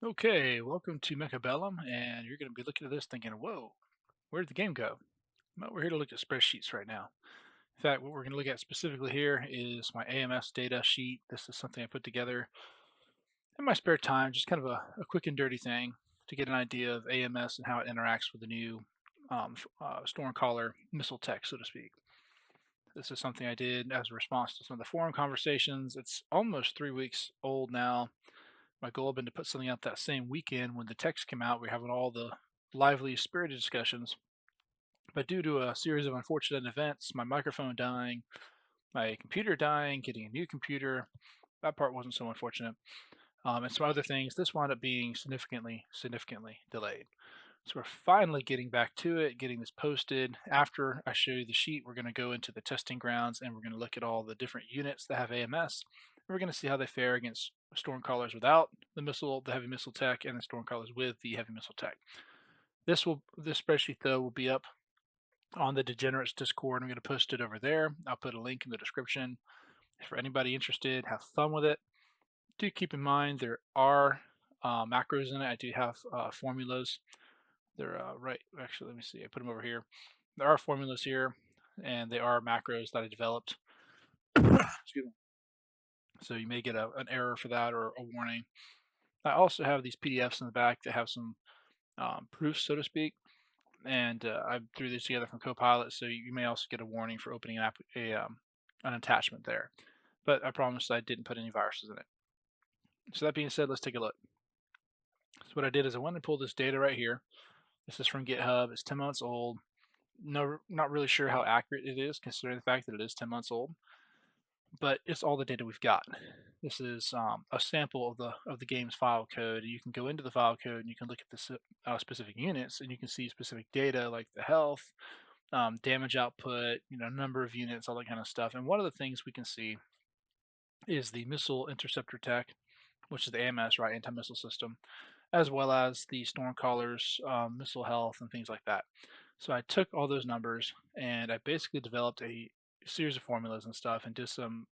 Okay, welcome to Mechabellum, and you're going to be looking at this thinking, whoa, where did the game go? Well, we're here to look at spreadsheets right now. In fact, what we're going to look at specifically here is my AMS data sheet. This is something I put together in my spare time, just kind of a quick and dirty thing to get an idea of AMS and how it interacts with the new Stormcaller missile tech, so to speak. This is something I did as a response to some of the forum conversations. It's almost 3 weeks old now. My goal had been to put something out that same weekend when the text came out. We're having all the lively, spirited discussions. But due to a series of unfortunate events, my microphone dying, my computer dying, getting a new computer, that part wasn't so unfortunate, and some other things, this wound up being significantly delayed. So we're finally getting back to it, getting this posted. After I show you the sheet, we're going to go into the testing grounds and we're going to look at all the different units that have AMS. We're going to see how they fare against Stormcallers without the heavy missile tech, and the Stormcallers with the heavy missile tech. This spreadsheet though will be up on the Degenerates Discord. I'm going to post it over there. I'll put a link in the description for anybody interested. Have fun with it. Do keep in mind there are macros in it. I do have formulas. They're right. Actually, let me see. I put them over here. There are formulas here, and they are macros that I developed. Excuse me. So you may get an error for that or a warning. I also have these PDFs in the back that have some proofs, so to speak, and I threw these together from Copilot, so you may also get a warning for opening an attachment there. But I promise I didn't put any viruses in it. So that being said, let's take a look. So what I did is I went and pulled this data right here. This is from GitHub. It's 10 months old. No, not really sure how accurate it is, considering the fact that it is 10 months old. But it's all the data we've got. This is a sample of the game's file code. You can go into the file code and you can look at the specific units, and you can see specific data like the health, damage output, number of units, all that kind of stuff. And one of the things we can see is the missile interceptor tech, which is the AMS, right, anti-missile system, as well as the Stormcaller's missile health and things like that. So I took all those numbers and I basically developed a series of formulas and stuff, and did some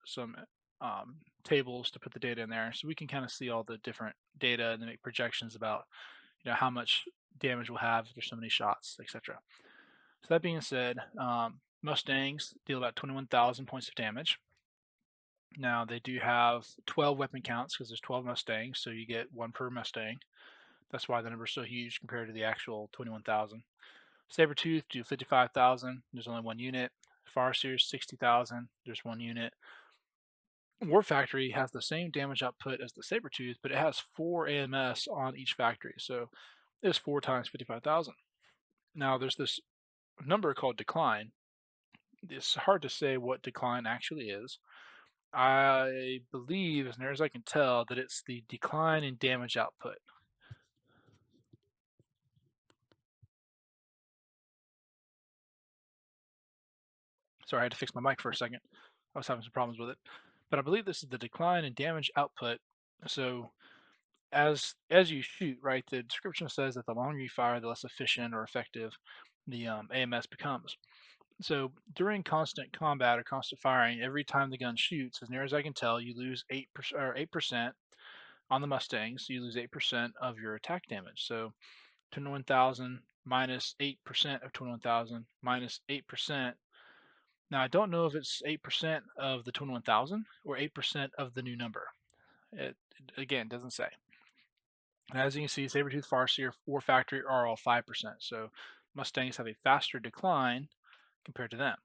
tables to put the data in there, so we can kind of see all the different data and then make projections about how much damage we'll have if there's so many shots, etc. So that being said, Mustangs deal about 21,000 points of damage. Now they do have 12 weapon counts because there's 12 Mustangs, so you get one per Mustang. That's why the number is so huge compared to the actual 21,000. Sabretooth do 55,000. There's only one unit. Farseer 60,000. There's one unit. War Factory has the same damage output as the Sabretooth, but it has 4 AMS on each factory, so it's 4 times 55,000. Now there's this number called decline. It's hard to say what decline actually is. I believe, as near as I can tell, that it's the decline in damage output. Sorry, I had to fix my mic for a second. I was having some problems with it. But I believe this is the decline in damage output. So as you shoot, right, the description says that the longer you fire, the less efficient or effective the AMS becomes. So during constant combat or constant firing, every time the gun shoots, as near as I can tell, you lose 8% on the Mustangs. So you lose 8% of your attack damage. So 21,000 minus 8% of 21,000 minus 8%. Now I don't know if it's 8% of the 21,000 or 8% of the new number. It again doesn't say. And as you can see, Sabretooth, Farseer, War Factory are all 5%. So Mustangs have a faster decline compared to them.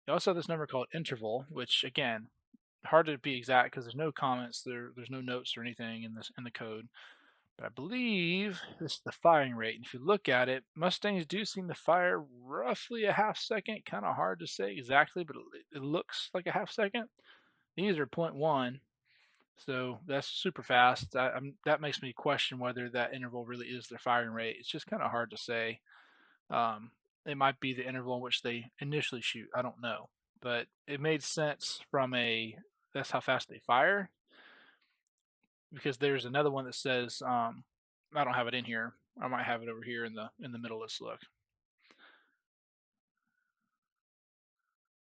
You also have this number called interval, which again, hard to be exact because there's no comments, there's no notes or anything in the code. But I believe this is the firing rate. And if you look at it, Mustangs do seem to fire roughly a half second. Kind of hard to say exactly, but it looks like a half second. These are 0.1, so that's super fast. That makes me question whether that interval really is their firing rate. It's just kind of hard to say. It might be the interval in which they initially shoot. I don't know, but it made sense from that's how fast they fire, because there's another one that says I don't have it in here. I might have it over here in the middle. Let's look.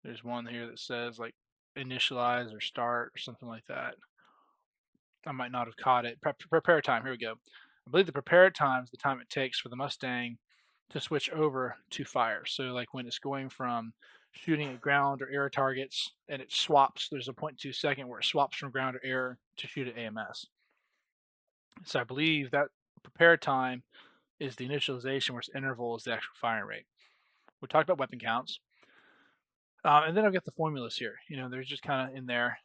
There's one here that says like initialize or start or something like that. I might not have caught it. Prepare time. Here we go. I believe the prepare time is the time it takes for the Mustang to switch over to fire. So like when it's going from shooting at ground or air targets and it swaps, there's a 0.2 second where it swaps from ground or air to shoot at AMS. So I believe that prepare time is the initialization, whereas interval is the actual firing rate. We talked about weapon counts. And then I've got the formulas here. They're just kind of in there.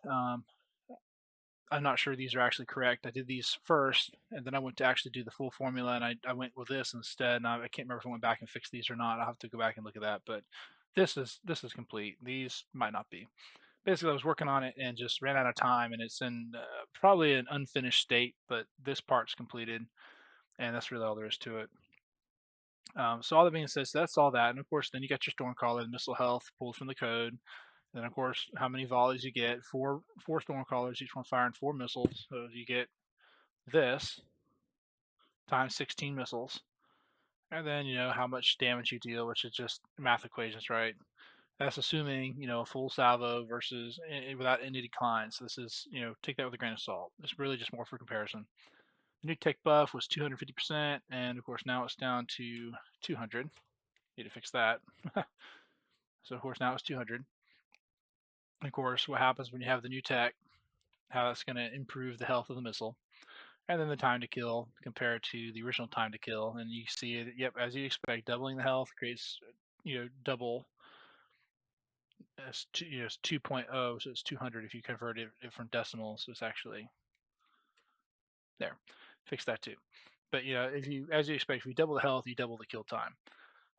I'm not sure these are actually correct. I did these first, and then I went to actually do the full formula, and I went with this instead. And I can't remember if I went back and fixed these or not. I'll have to go back and look at that. But this is complete. These might not be. Basically, I was working on it and just ran out of time, and it's in probably an unfinished state. But this part's completed, and that's really all there is to it. So all that being said, so that's all that. And of course, then you got your Stormcaller, the missile health pulled from the code. Then of course, how many volleys you get? Four Stormcallers, each one firing 4 missiles. So you get this times 16 missiles. And then how much damage you deal, which is just math equations, right? That's assuming a full salvo versus without any decline. So this is take that with a grain of salt. It's really just more for comparison. The new tech buff was 250%, and of course now it's down to 200. Need to fix that. So of course now it's 200. And of course, what happens when you have the new tech? How that's going to improve the health of the missile, and then the time to kill compared to the original time to kill. And you see it. Yep, as you expect, doubling the health creates double. It's 2.0, so it's 200 if you convert it from decimals. So it's actually there. Fix that too. But if you, as you expect, if you double the health, you double the kill time.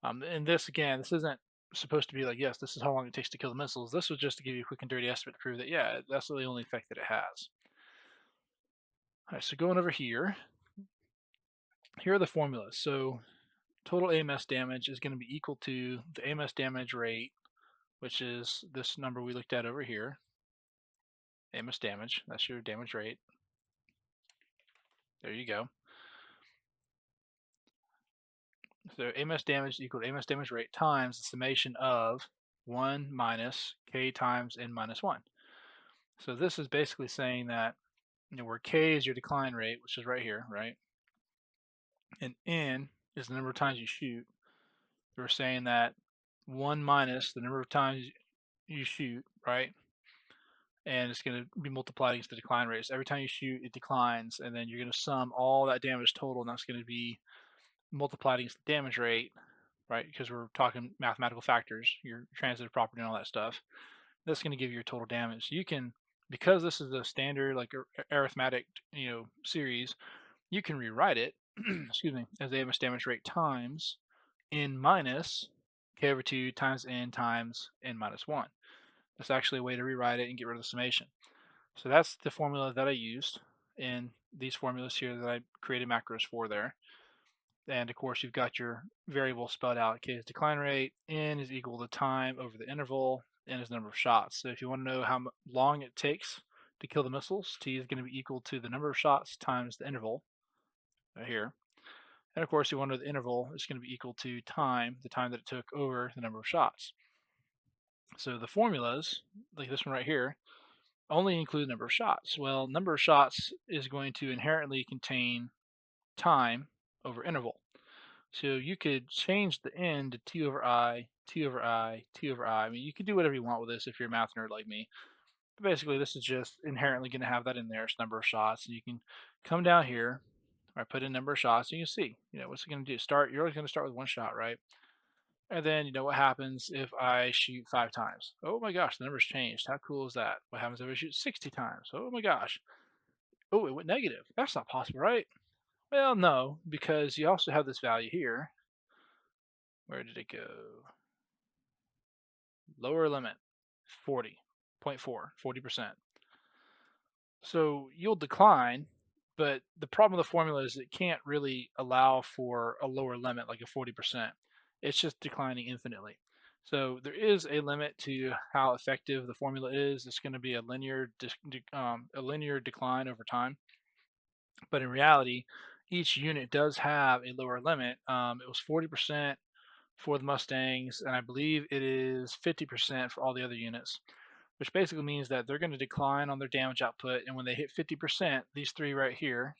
And this again, this isn't supposed to be like, yes, this is how long it takes to kill the missiles. This was just to give you a quick and dirty estimate to prove that, yeah, that's the only effect that it has. All right, so going over here, here are the formulas. So total AMS damage is going to be equal to the AMS damage rate, which is this number we looked at over here. AMS damage, that's your damage rate. There you go. So AMS damage equal to AMS damage rate times the summation of 1 minus k times n minus 1. So this is basically saying that where k is your decline rate, which is right here, right? And n is the number of times you shoot. We're saying that 1 minus the number of times you shoot, right? And it's going to be multiplied against the decline rate. So every time you shoot, it declines, and then you're going to sum all that damage total, and that's going to be multiplied against the damage rate, right? Because we're talking mathematical factors, your transitive property and all that stuff. That's going to give you your total damage. So you can, because this is a standard like arithmetic, series, you can rewrite it, excuse me, as AMS damage rate times n minus k over 2 times n minus 1. That's actually a way to rewrite it and get rid of the summation. So that's the formula that I used in these formulas here that I created macros for there. And of course, you've got your variable spelled out. K is decline rate, n is equal to time over the interval, n is number of shots. So if you want to know how long it takes to kill the missiles, t is going to be equal to the number of shots times the interval right here. And of course, you want to know the interval is going to be equal to time, the time that it took over the number of shots. So the formulas, like this one right here, only include the number of shots. Well, number of shots is going to inherently contain time over interval. So you could change the n to t over I, t over I, t over I. I mean, you could do whatever you want with this if you're a math nerd like me. But basically, this is just inherently going to have that in there. It's number of shots. And you can come down here, or put in number of shots, and you can see, what's it going to do? You're always going to start with 1 shot, right? And then, what happens if I shoot 5 times? Oh my gosh, the number's changed. How cool is that? What happens if I shoot 60 times? Oh my gosh. Oh, it went negative. That's not possible, right? Well, no, because you also have this value here. Where did it go? Lower limit, 40.4, 40%. So you'll decline, but the problem with the formula is it can't really allow for a lower limit like a 40%. It's just declining infinitely. So there is a limit to how effective the formula is. It's going to be a linear decline over time. But in reality, each unit does have a lower limit. It was 40% for the Mustangs, and I believe it is 50% for all the other units. which basically means that they're going to decline on their damage output. And when they hit 50%, these three right here,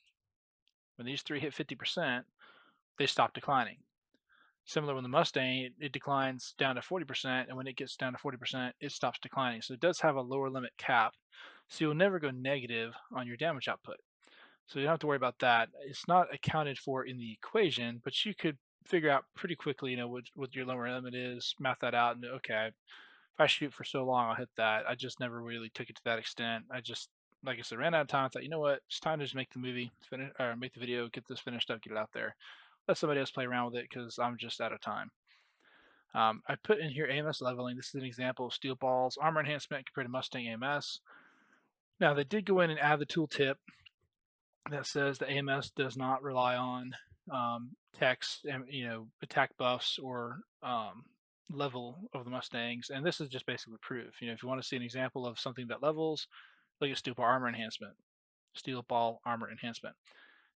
when these three hit 50%, they stop declining. Similar when the Mustang, it declines down to 40%, and when it gets down to 40%, it stops declining. So it does have a lower limit cap, so you'll never go negative on your damage output. So you don't have to worry about that. It's not accounted for in the equation, but you could figure out pretty quickly, what your lower limit is, math that out, and okay, if I shoot for so long, I'll hit that. I just never really took it to that extent. I just, like I said, ran out of time. I thought, you know what, it's time to just make the movie, finish, or make the video, get this finished up, get it out there. Let somebody else play around with it because I'm just out of time. I put in here AMS leveling. This is an example of steel balls, armor enhancement compared to Mustang AMS. Now, they did go in and add the tooltip that says the AMS does not rely on text, and attack buffs or level of the Mustangs, and this is just basically proof. If you want to see an example of something that levels, look at steel ball armor enhancement. Steel ball armor enhancement.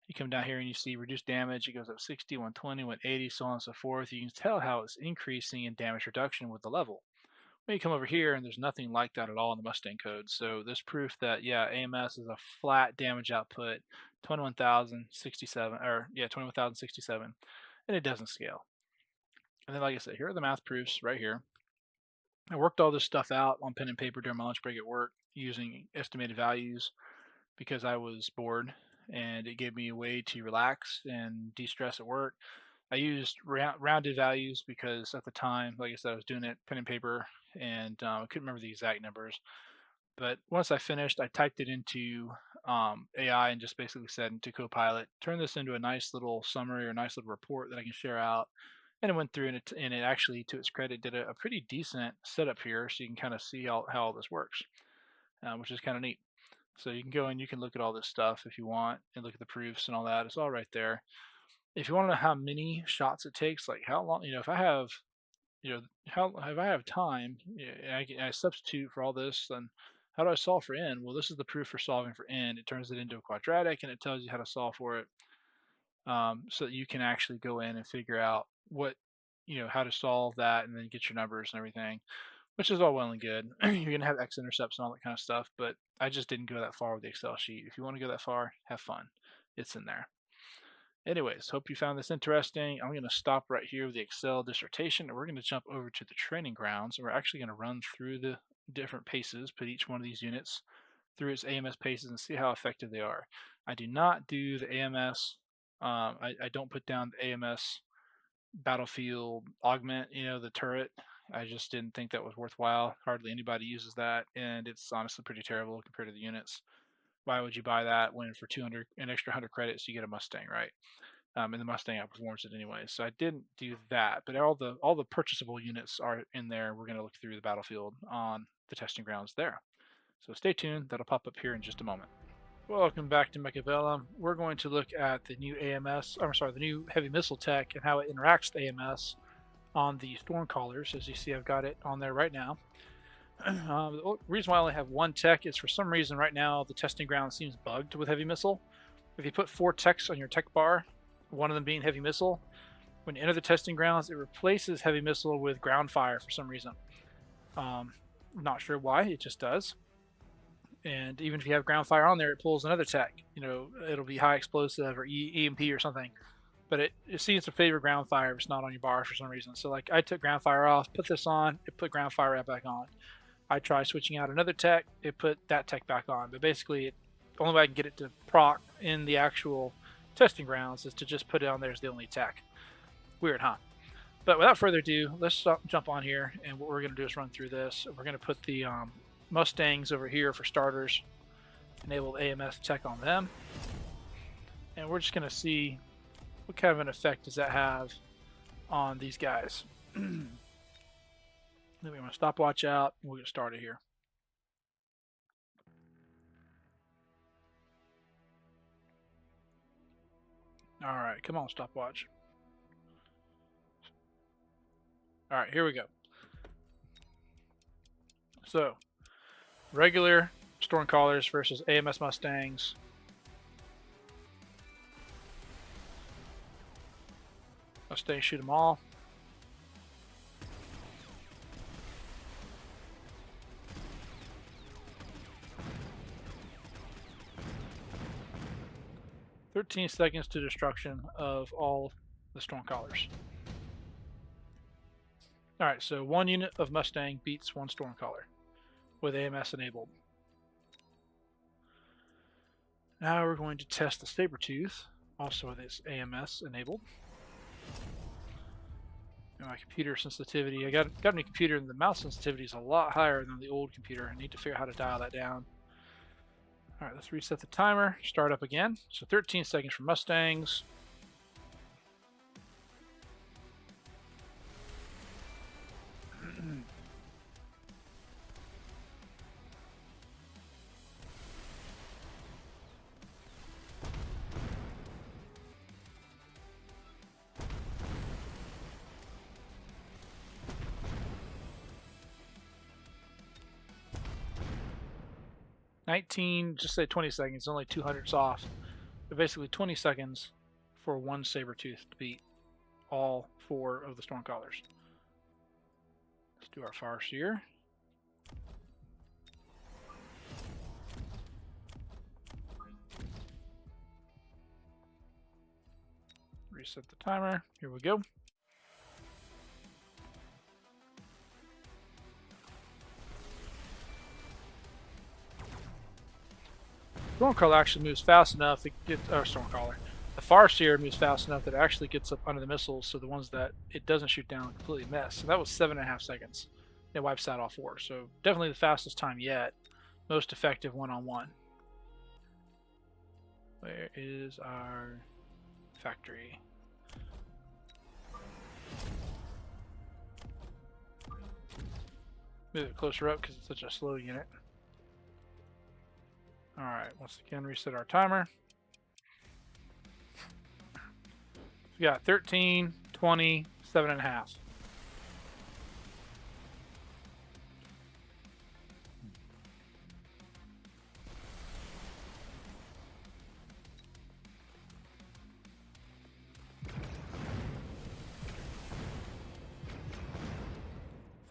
You come down here and you see reduced damage. It goes up 60, 120, 180, so on and so forth. You can tell how it's increasing in damage reduction with the level. When you come over here, and there's nothing like that at all in the Mustang code. So this proof that, yeah, AMS is a flat damage output, 21,067, or yeah, 21,067, and it doesn't scale. And then, like I said, here are the math proofs right here. I worked all this stuff out on pen and paper during my lunch break at work using estimated values because I was bored and it gave me a way to relax and de-stress at work. I used rounded values because at the time, like I said, I was doing it pen and paper, and I couldn't remember the exact numbers. But once I finished, I typed it into AI and just basically said into Copilot, turn this into a nice little summary or a nice little report that I can share out. And it went through and it actually, to its credit, did a pretty decent setup here, so you can kind of see how all this works, which is kind of neat. So you can go and you can look at all this stuff if you want and look at the proofs and all that. It's all right there. If you want to know how many shots it takes, like how long, if I have, how if I have time, and I substitute for all this, then how do I solve for n? Well, this is the proof for solving for n. It turns it into a quadratic and it tells you how to solve for it, so that you can actually go in and figure out how to solve that and then get your numbers and everything, which is all well and good. You're gonna have x-intercepts and all that kind of stuff, but I just didn't go that far with the Excel sheet. If you want to go that far, have fun. It's in there. Anyways, hope you found this interesting. I'm going to stop right here with the Excel dissertation, and we're going to jump over to the training grounds, and we're actually going to run through the different paces, put each one of these units through its AMS paces and see how effective they are. I do not do the AMS, I don't put down the AMS battlefield augment, the turret. I just didn't think that was worthwhile. Hardly anybody uses that, and it's honestly pretty terrible compared to the units. Why would you buy that when for 200, an extra 100 credits, you get a Mustang, right? And the Mustang outperforms it anyway. So I didn't do that, but all the purchasable units are in there. We're going to look through the battlefield on the testing grounds there. So stay tuned. That'll pop up here in just a moment. Welcome back to Mechabellum. We're going to look at the new AMS, the new heavy missile tech and how it interacts with AMS on the Stormcallers. As you see, I've got it on there right now. The reason why I only have one tech is for some reason right now the testing ground seems bugged with heavy missile. If you put 4 techs on your tech bar, one of them being heavy missile, when you enter the testing grounds, it replaces heavy missile with ground fire for some reason. Not sure why, it just does. And even if you have ground fire on there, it pulls another tech. It'll be high explosive or EMP or something. But it seems to favor ground fire if it's not on your bar for some reason. So like I took ground fire off, put this on, it put ground fire right back on. I try switching out another tech, it put that tech back on. But basically, the only way I can get it to proc in the actual testing grounds is to just put it on there as the only tech. Weird, huh? But without further ado, let's jump on here, and what we're going to do is run through this. We're going to put the Mustangs over here for starters, enable the AMS tech on them, and we're just going to see what kind of an effect does that have on these guys. Then we want to stopwatch out, and we'll get started here. All right, come on, stopwatch. All right, here we go. So, regular Stormcallers versus AMS Mustangs. Mustangs shoot them all. 13 seconds to destruction of all the Stormcallers. Alright, so 1 unit of Mustang beats 1 Stormcaller with AMS enabled. Now we're going to test the Sabertooth, also with its AMS enabled. And my computer sensitivity, I got a new computer and the mouse sensitivity is a lot higher than the old computer. I need to figure out how to dial that down. Alright, let's reset the timer, start up again. So 13 seconds for Mustangs. Just say 20 seconds, only 200s off. But basically 20 seconds for 1 Sabertooth to beat all 4 of the Stormcallers. Let's do our Farseer. Reset the timer. Here we go. Stormcaller actually moves fast enough to get, Stormcaller. The Farseer moves fast enough that it actually gets up under the missiles, so the ones that it doesn't shoot down completely miss. So that was 7.5 seconds. It wipes out all 4. So definitely the fastest time yet. Most effective one-on-one. Where is our factory? Move it closer up because it's such a slow unit. Alright, once again, reset our timer. We got 13, 20, 7.5.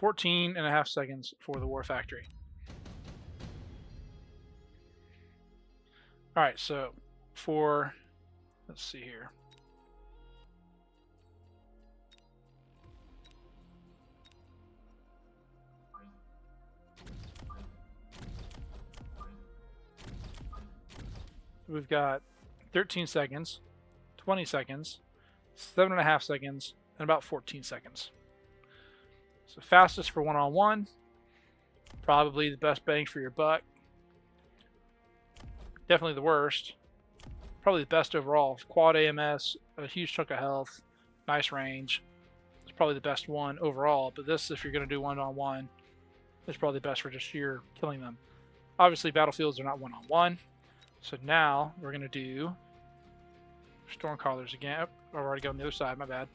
.5 seconds for the War Factory. Alright, so for, let's see here. We've got 13 seconds, 20 seconds, 7.5 seconds, and about 14 seconds. So fastest for one-on-one, probably the best bang for your buck. Definitely the worst. Probably the best overall. Quad AMS, a huge chunk of health, nice range. It's probably the best one overall, but this, if you're going to do one-on-one, is probably best for just sheer killing them. Obviously, battlefields are not one-on-one, so now we're going to do Stormcallers again. Oh, I've already got on the other side, my bad.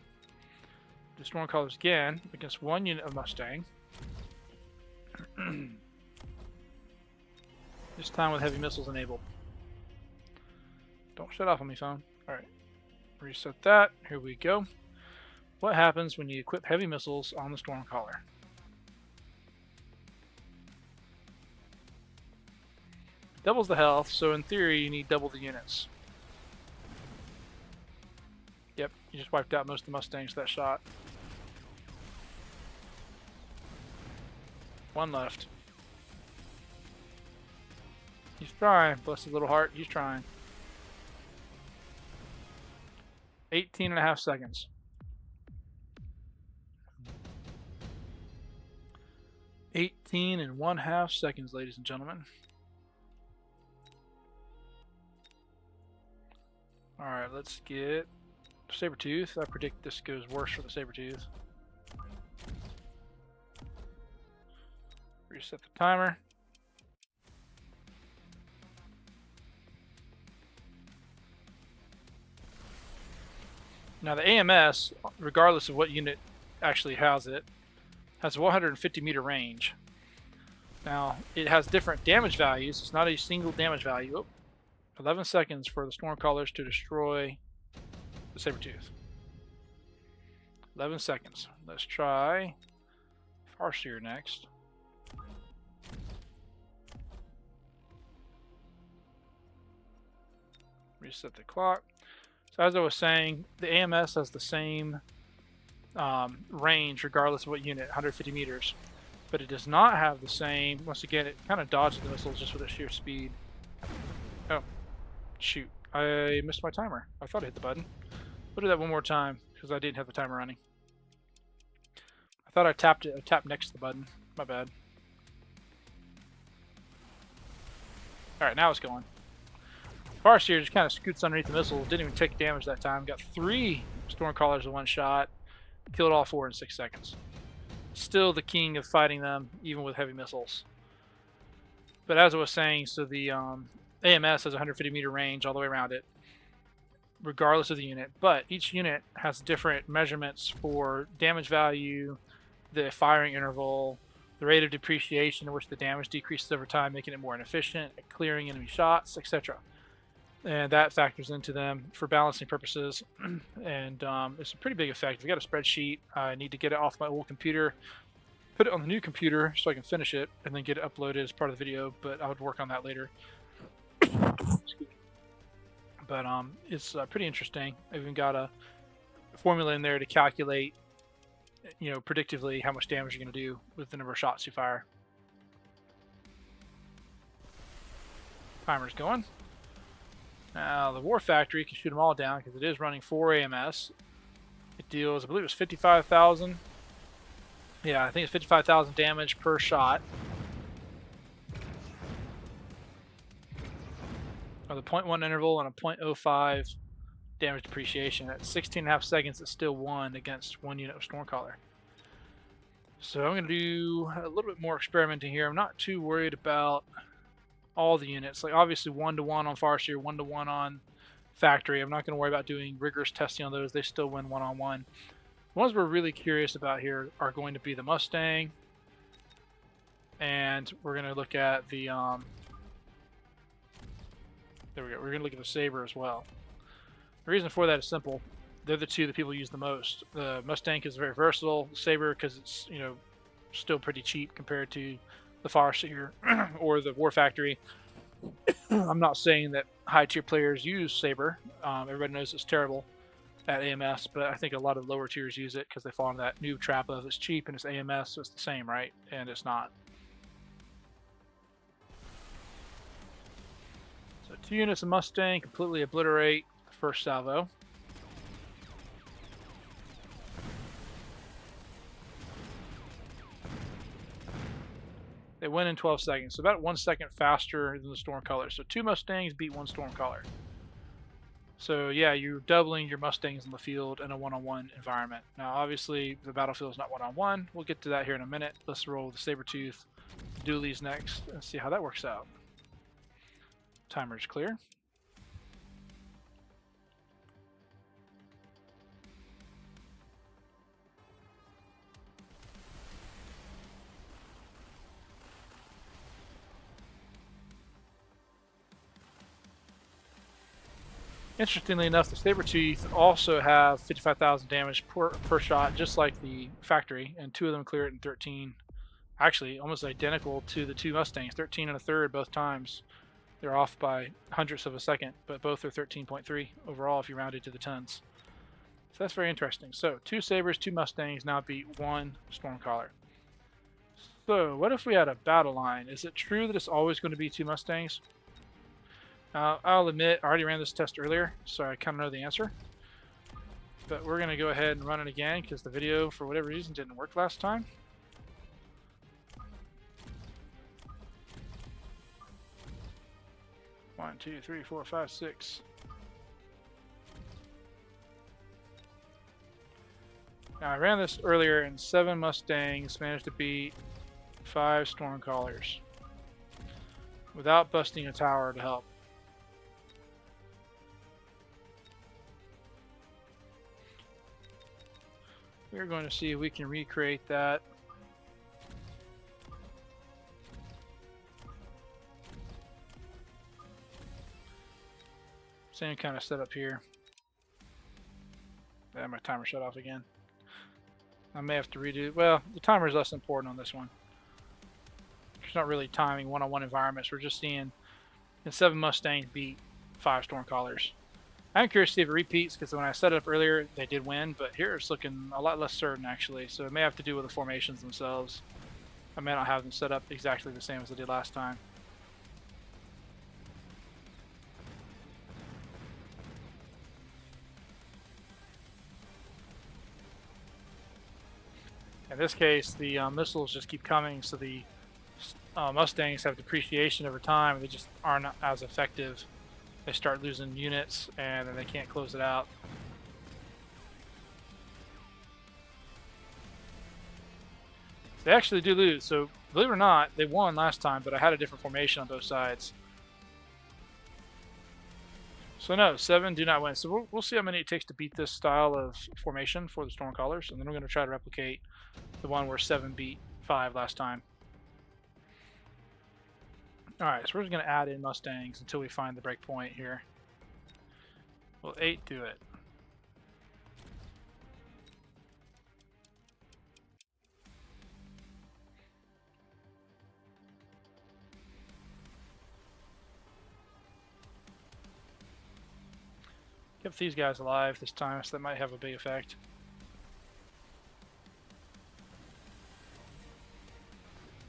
Do Stormcallers again against 1 unit of Mustang. This time with heavy missiles enabled. Don't shut off on me, phone. Alright. Reset that. Here we go. What happens when you equip heavy missiles on the Stormcaller? Doubles the health, so in theory you need double the units. Yep, you just wiped out most of the Mustangs with that shot. 1 left. He's trying, bless his little heart, he's trying. 18.5 seconds. Eighteen and 1/2 seconds, ladies and gentlemen. Alright, let's get Sabertooth. I predict this goes worse for the Sabertooth. Reset the timer. Now the AMS, regardless of what unit actually has it, has a 150 meter range. Now it has different damage values. It's not a single damage value. Oh, 11 seconds for the Stormcallers to destroy the Sabertooth. 11 seconds. Let's try Farseer next. Reset the clock. So as I was saying, the AMS has the same range regardless of what unit, 150 meters. But it does not have the same, once again, it kind of dodges the missiles just with its sheer speed. Oh, shoot. I missed my timer. I thought I hit the button. We'll do that one more time because I didn't have the timer running. I thought I tapped it. I tapped next to the button. My bad. Alright, now it's going. Farseer just kind of scoots underneath the missiles. Didn't even take damage that time. Got 3 Stormcallers in one shot. Killed all 4 in 6 seconds. Still the king of fighting them, even with heavy missiles. But as I was saying, so the AMS has 150 meter range all the way around it, regardless of the unit. But each unit has different measurements for damage value, the firing interval, the rate of depreciation in which the damage decreases over time, making it more inefficient at clearing enemy shots, etc. And that factors into them for balancing purposes. And it's a pretty big effect. If you got a spreadsheet, I need to get it off my old computer, put it on the new computer so I can finish it, and then get it uploaded as part of the video, but I would work on that later. But it's pretty interesting. I've even got a formula in there to calculate, predictively how much damage you're going to do with the number of shots you fire. Timer's going. Now the War Factory can shoot them all down because it is running 4 AMS. It deals, I believe it was 55,000. Yeah, I think it's 55,000 damage per shot. With a 0.1 interval and a 0.05 damage depreciation. At 16.5 seconds, it's still 1 against 1 unit of Stormcaller. So I'm going to do a little bit more experimenting here. I'm not too worried about all the units. Like obviously 1-to-1 on Farseer, 1-to-1 on Factory. I'm not going to worry about doing rigorous testing on those. They still win 1-on-1. The ones we're really curious about here are going to be the Mustang, and we're going to look at the there we go. We're going to look at the Saber as well. The reason for that is simple. They're the two that people use the most. The Mustang is very versatile. The Saber, because it's still pretty cheap compared to the Farseer or the War Factory. I'm not saying that high tier players use Saber. Everybody knows it's terrible at AMS, but I think a lot of lower tiers use it because they fall into that new trap of it's cheap and it's AMS, so it's the same, right? And it's not. So 2 units of Mustang completely obliterate the first salvo. They win in 12 seconds, so about 1 second faster than the Stormcaller. So 2 Mustangs beat 1 Stormcaller. So yeah, you're doubling your Mustangs in the field in a 1-on-1 environment. Now obviously the battlefield is not 1-on-1. We'll get to that here in a minute. Let's roll the Sabertooth dualies next and see how that works out. Timer's clear. Interestingly enough, the Sabertooth also have 55,000 damage per shot, just like the Factory, and 2 of them clear it in 13. Actually, almost identical to the 2 Mustangs, 13 and a third both times. They're off by hundredths of a second, but both are 13.3 overall if you round it to the tens. So that's very interesting. So 2 Sabers, 2 Mustangs now beat 1 Stormcaller. So what if we had a battle line? Is it true that it's always going to be 2 Mustangs? I'll admit, I already ran this test earlier, so I kind of know the answer. But we're going to go ahead and run it again because the video, for whatever reason, didn't work last time. One, two, three, four, five, six. Now I ran this earlier and 7 Mustangs managed to beat 5 Stormcallers without busting a tower to help. We're going to see if we can recreate that. Same kind of setup here. My timer shut off again. I may have to redo. Well, the timer is less important on this one. It's not really timing 1-on-1 environments. We're just seeing 7 Mustangs beat 5 Stormcallers. I'm curious to see if it repeats because when I set it up earlier, they did win, but here it's looking a lot less certain actually. So it may have to do with the formations themselves. I may not have them set up exactly the same as I did last time. In this case, the missiles just keep coming, so the Mustangs have depreciation over time. They just aren't as effective. They start losing units, and then they can't close it out. They actually do lose. So believe it or not, they won last time, but I had a different formation on both sides. So no, 7 do not win. So we'll see how many it takes to beat this style of formation for the Stormcallers, and then we're going to try to replicate the one where 7 beat 5 last time. Alright, so we're just going to add in Mustangs until we find the break point here. Will 8 do it? Kept these guys alive this time, so that might have a big effect.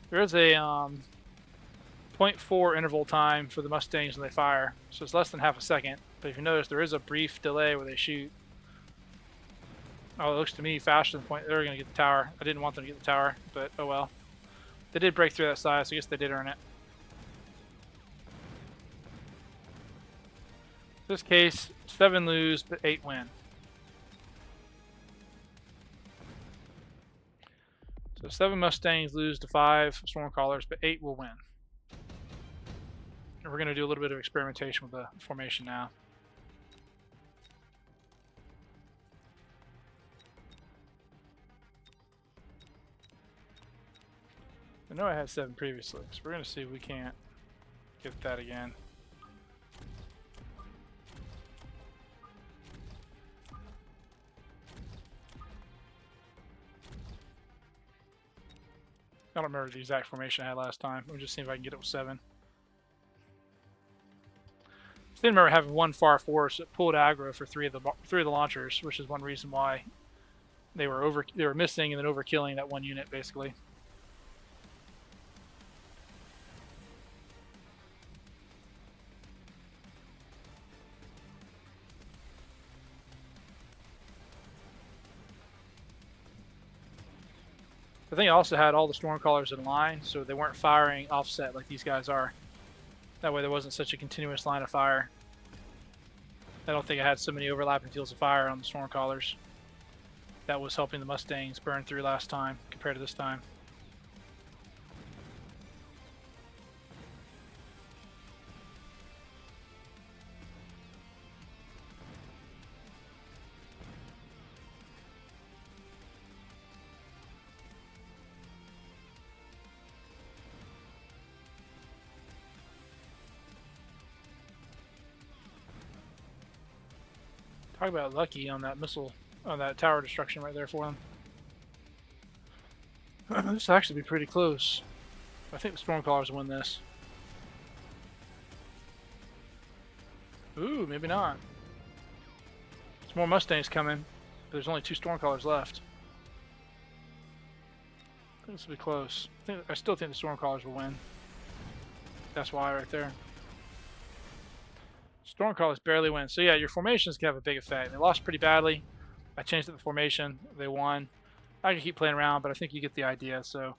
There is a 0.4 interval time for the Mustangs when they fire, so it's less than half a second. But if you notice, there is a brief delay where they shoot. Oh, it looks to me faster than point. They're going to get the tower. I didn't want them to get the tower, but oh well. They did break through that side, so I guess they did earn it. In this case, 7 lose, but 8 win. So 7 Mustangs lose to 5 Stormcallers, but 8 will win. And we're going to do a little bit of experimentation with the formation now. I know I had 7 previously, so we're going to see if we can't get that again. I don't remember the exact formation I had last time. We'll just see if I can get it with 7. I still remember having one far force that pulled aggro for three of the launchers, which is one reason why they were missing and then overkilling that one unit basically. I think I also had all the Stormcallers in line, so they weren't firing offset like these guys are. That way there wasn't such a continuous line of fire. I don't think I had so many overlapping fields of fire on the Stormcallers. That was helping the Mustangs burn through last time compared to this time. Talk about lucky on that missile, on that tower destruction right there for them. This will actually be pretty close. I think the Stormcallers win this. Ooh, maybe not. There's more Mustangs coming, but there's only 2 Stormcallers left. I think this will be close. I still think the Stormcallers will win. That's why right there. Stormcallers barely win. So yeah, your formations can have a big effect. They lost pretty badly. I changed up the formation. They won. I can keep playing around, but I think you get the idea. So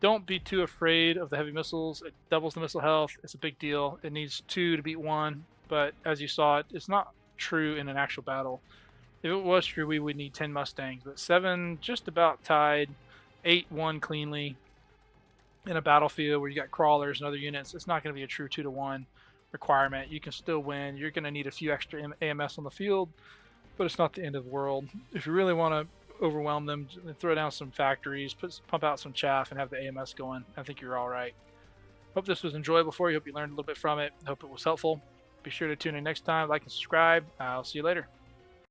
don't be too afraid of the heavy missiles. It doubles the missile health. It's a big deal. It needs 2 to beat 1, but as you saw, it's not true in an actual battle. If it was true, we would need 10 Mustangs, but 7 just about tied. 8 won cleanly in a battlefield where you got crawlers and other units. It's not going to be a true 2-to-1 requirement. You can still win. You're going to need a few extra AMS on the field, but it's not the end of the world. If you really want to overwhelm them, throw down some factories, pump out some chaff, and have the AMS going, I think you're all right. Hope this was enjoyable for you. Hope you learned a little bit from it. Hope it was helpful. Be sure to tune in next time. Like and subscribe. I'll see you later.